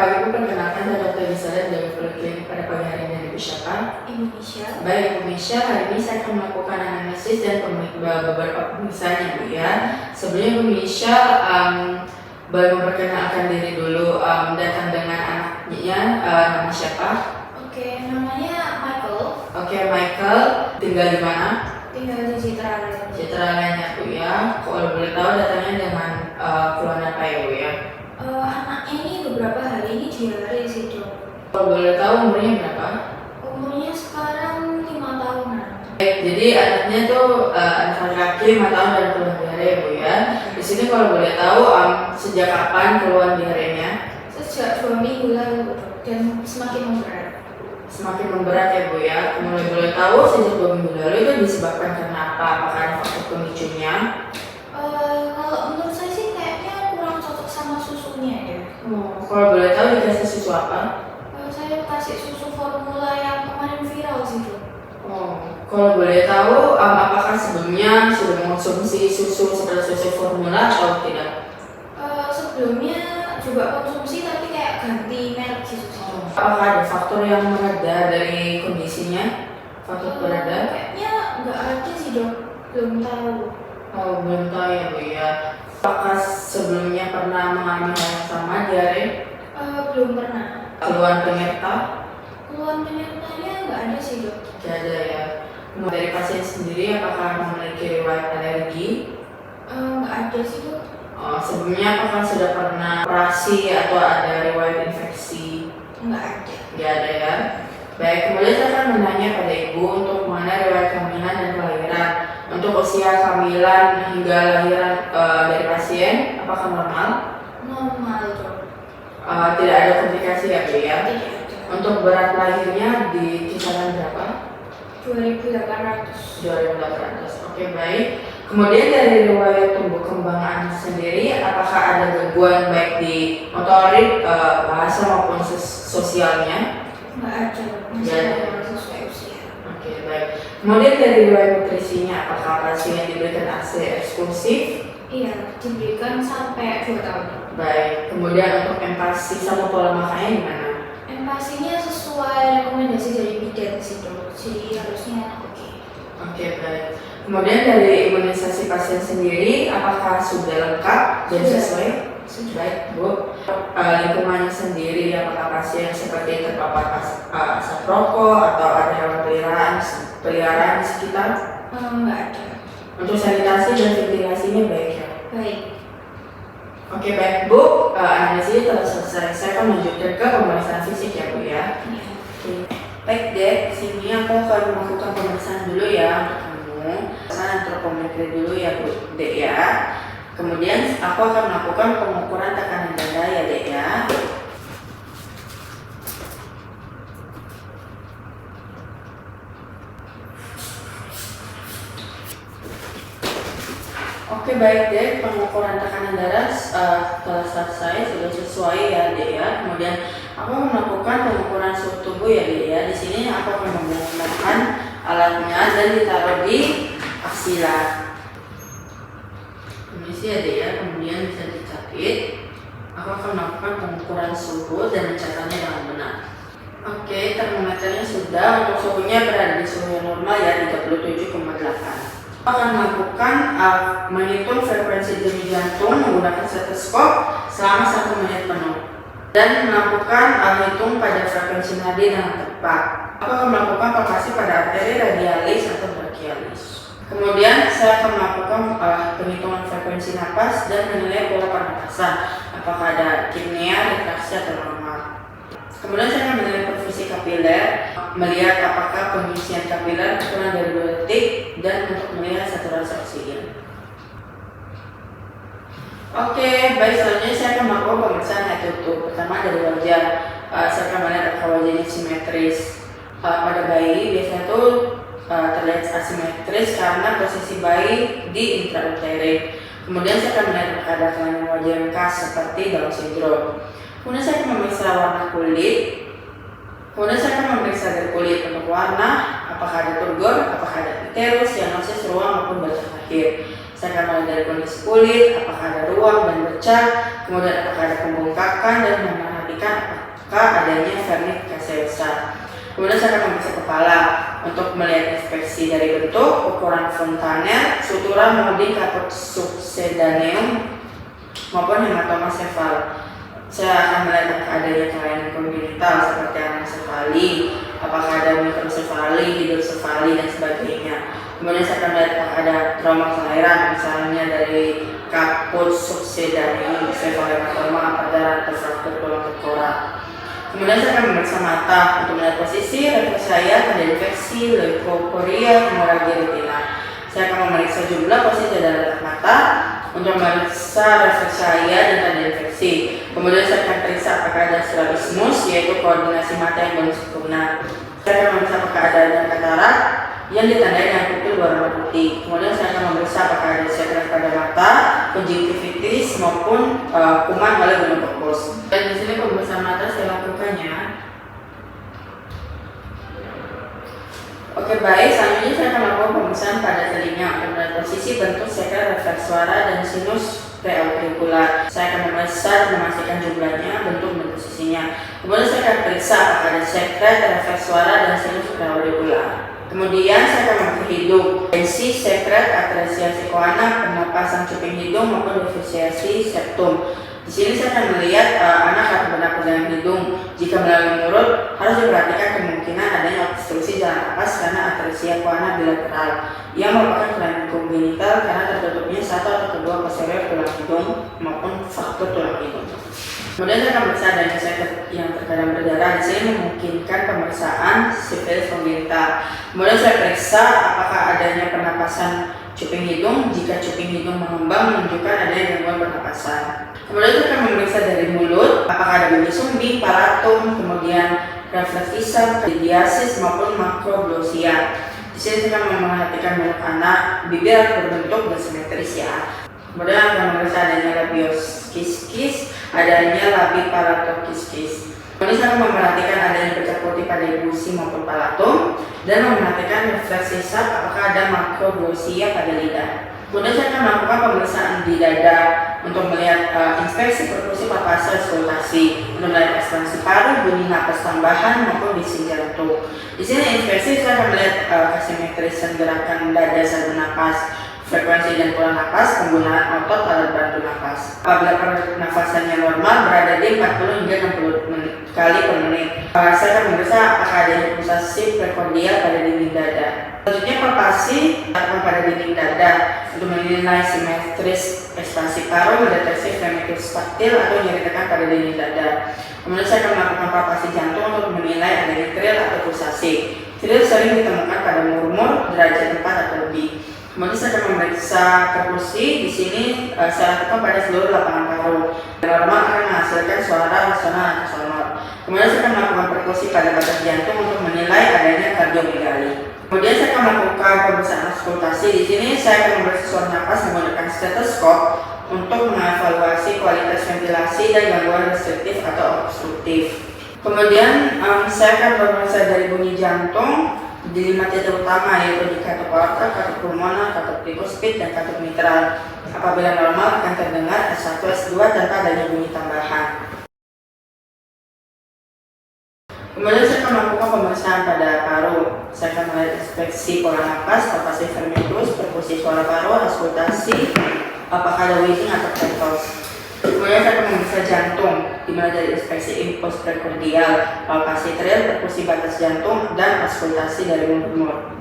Ibu perkenalkan saya Dr. Gisela dari Poliklinik pada pagi hari ini. Ibu siapa? Ibu Misha. Baik, Ibu Misha, hari ini saya akan melakukan analisis dan beberapa pemeriksaan Bu ya. Sebelumnya Ibu Misha boleh memperkenalkan diri dulu, datang dengan anaknya, nama siapa? Oke, namanya Michael. Oke, Michael, tinggal di mana? Tinggal di Citralaya. Citralaya Bu ya. Kalau boleh tahu datangnya dengan keluhan apa ya Bu ya? Anaknya ini beberapa hari ini diare sih dok. Kalau boleh tahu umurnya berapa? Umurnya sekarang 5 tahunan. Baik, jadi anaknya tuh anak laki-laki 5 tahun dan keluhan diare Bu ya. Di sini kalau boleh tahu sejak kapan keluhan diarenya? Sejak 2 minggu lalu dok, dan semakin memberat. Semakin memberat ya Bu ya. Kemudian boleh tahu sejak 2 minggu lalu itu disebabkan karena apa? Apakah ada faktor pemicunya? Kalau menurut saya sih kayaknya kurang cocok sama susunya ya. Kalau boleh tahu dikasih susu apa? Saya kasih susu formula yang kemarin viral sih dok. Kalau boleh tahu apakah sebelumnya sudah mengonsumsi susu seperti susu formula atau tidak? Sebelumnya juga konsumsi tapi kayak ganti merek gitu sih dok. Apakah ada faktor yang mereda dari kondisinya? Faktor pereda? Kayaknya nggak ada sih dok, belum tahu. Belum tahu ya Bu ya. Apakah sebelumnya pernah mengalami hal yang sama, diare? Belum pernah. Keluhan penyerta? Keluhan penyertanya nggak ada sih dok. Tidak ada ya. Dari pasien sendiri apakah memiliki riwayat alergi? Nggak ada sih dok. Sebelumnya apakah sudah pernah operasi atau ada riwayat infeksi? Nggak ada. Tidak ada ya. Baik, kemudian saya akan menanya pada Ibu untuk mengenai riwayat kehamilan dan kelahiran. Untuk usia kehamilan hingga lahiran dari pasien, apakah normal? Normal dok. Tidak ada komplikasi ya Bu ya? Tidak ada. Untuk berat lahirnya di kisaran berapa? 2.800. 2.800. Oke, baik. Kemudian dari riwayat tumbuh kembang anak sendiri, apakah ada gangguan baik di motorik, bahasa maupun sosialnya? Nggak ada dok. Masih Nggak ada. normal sesuai usia. Oke, baik. Kemudian dari riwayat nutrisinya, apakah pasien diberikan ASI eksklusif? Iya, diberikan sampai 2 tahun. Baik. Kemudian untuk empasi sama pola makannya gimana? Empasinya sesuai rekomendasi dari bidan sih dok. Jadi harusnya oke. Oke, baik. Kemudian dari imunisasi pasien sendiri, apakah sudah lengkap dan Sudah. sesuai? Sudah. Baik, Bu. Lingkungannya sendiri, apakah pasien seperti terpapar asap rokok atau ada hewan peliharaan di sekitar? Nggak ada. Untuk sanitasi dan ventilasinya baik ya? Baik. Oke, baik Bu. Analisisnya telah selesai. Saya akan melanjutkan ke pemeriksaan fisik ya Bu ya. Iya. Baik Dek, sini aku akan melakukan pemeriksaan dulu ya untuk kamu. Pemeriksaan antropometri dulu ya Bu Dek ya. Kemudian aku akan melakukan pengukuran tekanan dada ya Dek ya. Oke, baik Dek, pengukuran tekanan darah telah selesai, sudah sesuai ya Dek ya. Kemudian aku melakukan pengukuran suhu tubuh ya Dek ya. Di sini aku akan menggunakan alatnya dan ditaruh di aksila. Permisi ya Dek ya, kemudian bisa dicapit. Aku akan melakukan pengukuran suhu dan mencatatnya dengan benar. Oke, termometernya sudah, untuk suhunya berada di suhu yang normal ya, 37,8. Akan melakukan menghitung frekuensi denyut jantung menggunakan stetoskop selama 1 menit penuh dan melakukan hitung pada frekuensi nadi dengan tepat. Aku akan melakukan palpasi pada arteri radialis atau brachialis. Kemudian saya akan melakukan penghitungan frekuensi napas dan menilai pola pernapasan, apakah ada apnea, retraksi atau normal. Kemudian saya akan menilai perfusi kapiler, melihat apakah pengisian kapiler kurang dari 2 detik dan untuk melihat saturasi oksigen. Oke, baik, selanjutnya saya akan melakukan pemeriksaan head to toe. Pertama dari wajah, saya akan melihat apakah wajahnya simetris. Pada bayi biasanya tuh terlihat asimetris karena posisi bayi di intrauterin. Kemudian saya akan melihat apakah ada kelainan wajah yang khas seperti Down syndrome. Kemudian saya akan memeriksa warna kulit. Kemudian saya akan memeriksa dari kulit untuk warna, apakah ada turgor, apakah ada pterus, sianosis, ruang maupun bercak akhir. Saya akan melihat dari kondisi kulit, apakah ada ruang dan bercak, kemudian apakah ada pembengkakan dan memperhatikan apakah adanya vernik caseosa. Kemudian saya akan memeriksa kepala untuk melihat inspeksi dari bentuk, ukuran fontanel, sutura molding kaput subsedaneum maupun hematoma sefal. Saya akan melihat apakah adanya kelainan kongenital seperti anosefali, apakah ada mikrosefali, hidrosefali, dan sebagainya. Kemudian saya akan melihat apakah ada trauma kelahiran, misalnya dari kaput subsedaneum, sefalematoma, pada atau fraktur tulang tengkorak. Kemudian saya akan memeriksa mata untuk melihat posisi refleks saya pada infeksi, leukoporia, hemoragi retina. Saya akan memeriksa jumlah posisi pada letak mata untuk memeriksa refleks saya dan tanda infeksi. Kemudian saya akan periksa apakah ada strabismus, yaitu koordinasi mata yang belum sempurna. Saya akan memeriksa apakah ada katarak yang ditandai dengan pupil berwarna putih. Kemudian saya akan memeriksa apakah ada sekret pada mata, konjungtivitis maupun kuman oleh gonocockus. Dan di sini pemeriksaan mata saya lakukannya. Oke, baik, selanjutnya saya akan melakukan pemeriksaan pada telinga untuk melihat posisi bentuk sekret refleks suara dan sinus preaurikular. Saya akan memeriksa dan memastikan jumlahnya, bentuk dan posisinya. Kemudian saya akan periksa apakah ada sekret refleks suara dan sinus preaurikular. Kemudian saya akan memakai hidung, tensi, sekret, atresia sequana, pernapasan cuping hidung maupun defisiasi septum. Di sini saya akan melihat anak akan bernapas dengan hidung. Jika melalui mulut, harus diperhatikan kemungkinan adanya obstruksi jalan napas karena atresia sequana bilateral yang merupakan kelainan kongenital karena tertutupnya satu atau kedua posterior tulang hidung maupun fraktur tulang hidung. Kemudian saya akan memeriksa adanya sekret yang terkadang berdarah. Di sini memungkinkan pemeriksaan sifilis kongenital. Kemudian saya periksa apakah adanya pernapasan cuping hidung. Jika cuping hidung mengembang menunjukkan adanya gangguan pernapasan. Kemudian saya akan memeriksa dari mulut apakah ada bunyi sumbing, palatum, kemudian refleks isap, diasis maupun makroglosia. Di sini saya akan memperhatikan bentuk anak, bibir berbentuk dan simetris ya. Kemudian akan memeriksa adanya labios kiskis, adanya labi palatokis. Kemudian saya akan memperhatikan adanya bercak putih pada gusi maupun palatum dan memperhatikan refleks isap apakah ada makroglosia pada lidah. Kemudian saya akan melakukan pemeriksaan di dada untuk melihat inspeksi perkusi papasan auskultasi, untuk melihat ekspansi paru, bunyi napas tambahan maupun bising jantung. Di sini inspeksi saya akan melihat asimetrisan gerakan dada saat bernapas, frekuensi dan pola napas, penggunaan otot alat bantu napas. Apabila pernafasannya normal berada di 40 hingga 60 kali per menit. Saya akan memeriksa apakah adanya pulsasi prekordial pada dinding dada. Selanjutnya palpasi dilakukan pada dinding dada untuk menilai simetris ekspansi paru, mendeteksi fremitus taktil atau nyeri tekan pada dinding dada. Kemudian saya akan melakukan palpasi jantung untuk menilai adanya trill atau pulsasi. Trill sering ditemukan pada murmur, derajat 4 atau lebih. Kemudian saya akan memeriksa perkusi. Di sini saya lakukan pada seluruh lapangan paru. Normal akan menghasilkan suara resonans atau sonor. Kemudian saya akan melakukan perkusi pada batas jantung untuk menilai adanya kardiomegali. Kemudian saya akan melakukan pemeriksaan auskultasi. Di sini saya akan memeriksa suara napas menggunakan stetoskop untuk mengevaluasi kualitas ventilasi dan gangguan restriktif atau obstruktif. Kemudian saya akan memeriksa dari bunyi jantung di 5 titik utama, yaitu di katup aorta, katup pulmoner, katup tricuspid, dan katup mitral. Apabila normal akan terdengar S1, S2 tanpa adanya bunyi tambahan. Kemudian saya akan melakukan pemeriksaan pada paru. Saya akan melihat inspeksi pola napas, palpasi vermiculus, perkusi suara paru, auskultasi, apakah ada wheezing atau pentos. Kemudian saya akan memeriksa jantung, dimulai dari inspeksi impuls prekordial, palpasi trill, perkusi batas jantung, dan auskultasi dari murmur.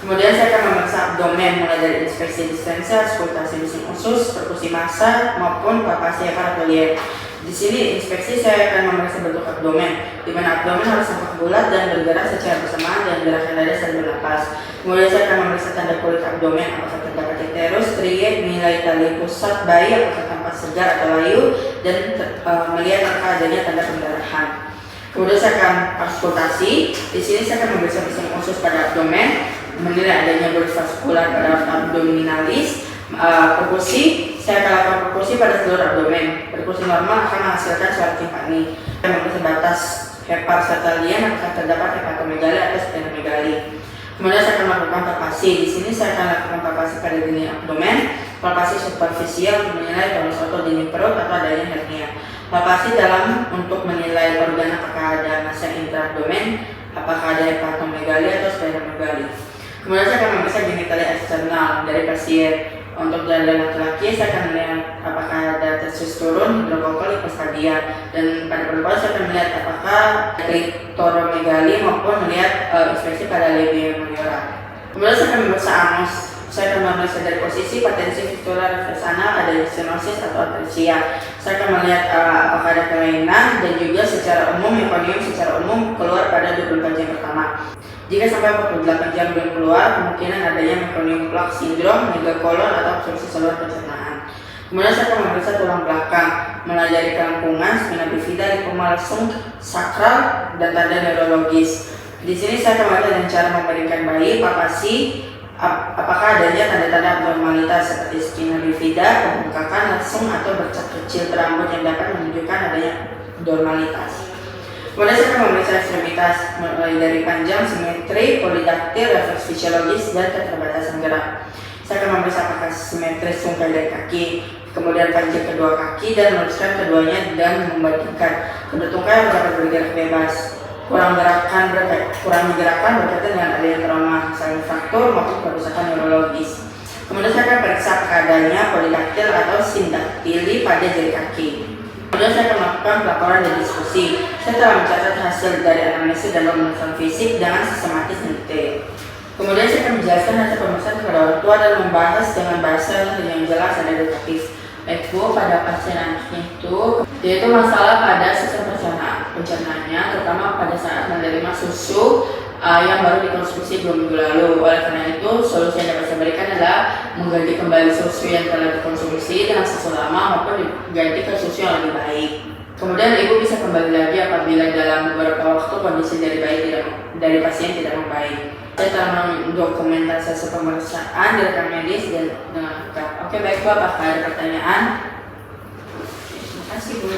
Kemudian saya akan memeriksa abdomen, mulai dari inspeksi distensia, auskultasi bising usus, perkusi massa, maupun palpasi hepatolier. Di sini inspeksi saya akan memeriksa bentuk abdomen, di mana abdomen harus tampak bulat dan bergerak secara bersamaan dan gerakan dada saat bernapas. Kemudian saya akan memeriksa tanda kulit abdomen, apakah terdapat iterus, striate, nilai tali pusat bayi, apakah tampak segar atau layu, dan melihat apakah adanya tanda pendarahan. Kemudian saya akan auskultasi. Di sini saya akan memeriksa bising usus pada abdomen, menilai adanya bolis vaskular pada abdominalis. Perkusi, saya akan lakukan perkusi pada seluruh abdomen. Perkusi normal akan menghasilkan suara timpani. Saya memeriksa batas hepar serta lian apakah terdapat hepatomegali atau splenomegali. Kemudian saya akan melakukan palpasi. Di sini saya akan lakukan palpasi pada dinding abdomen, palpasi superficial untuk menilai tonus otot dinding perut atau adanya hernia. Palpasi dalam untuk menilai organ apakah ada massa intraabdomen, apakah ada hepatomegali atau splenomegali. Kemudian saya akan memeriksa genitalia eksternal dari pasien. Untuk pada laki-laki saya akan melihat apakah ada testosteron, hidrokokal, hipospadia, dan pada perempuan saya akan melihat apakah kliktoromegali maupun melihat inspeksi pada labia majora. Kemudian saya akan memeriksa anus. Saya akan memeriksa dari posisi patensi fistula refleks anal, ada stenosis atau atresia. Saya akan melihat apakah ada kelainan dan juga secara umum mekonium secara umum keluar pada 24 jam pertama. Jika sampai 48 jam belum keluar, kemungkinan adanya mekonium plak sindrom, megakolon atau obstruksi saluran pencernaan. Kemudian saya akan memeriksa tulang belakang, mulai dari kelengkungan, spina bifida, lipoma lesung, sakral, dan tanda neurologis. Di sini saya akan melihat dengan cara memberikan bayi, palpasi, apakah adanya tanda-tanda abnormalitas seperti spina bifida, pembengkakan, lesung, atau bercak kecil berambut yang dapat menunjukkan adanya abnormalitas. Kemudian saya akan memeriksa ekstremitas mulai dari panjang, simetri, polidaktil, refleks fisiologis, dan keterbatasan gerak. Saya akan memeriksa apakah simetris tungkai dari kaki, kemudian panjang kedua kaki, dan meluruskan keduanya dan membandingkan. Kedua tungkai dapat bergerak bebas. Kurang gerakan berkaitan dengan adanya trauma, misalnya fraktur maupun kerusakan neurologis. Kemudian saya akan periksa apakah adanya polidaktil atau sindaktili pada jari kaki. Kemudian saya akan melakukan pelaporan dan diskusi. Saya telah mencatat hasil dari analisis dan pemeriksaan fisik dengan sistematis dan detail. Kemudian saya akan menjelaskan hasil pemeriksaan kepada orang tua dan membahas dengan bahasa yang jelas dan edukatif. Bu, pada pasien anaknya yaitu masalah pada sistem pencernaannya, terutama pada saat menerima susu yang baru dikonsumsi 2 minggu lalu. Oleh karena itu, solusi yang dapat saya berikan adalah mengganti kembali susu yang telah dikonsumsi dengan susu lama maupun diganti ke susu yang lebih baik. Kemudian ibu bisa kembali lagi apabila dalam beberapa waktu kondisi dari pasien tidak membaik. Saya telah mendokumentasi pemeriksaan di rekam medis dan dengan lengkap. Oke, baik Bu, apakah ada pertanyaan? Terima kasih Bu.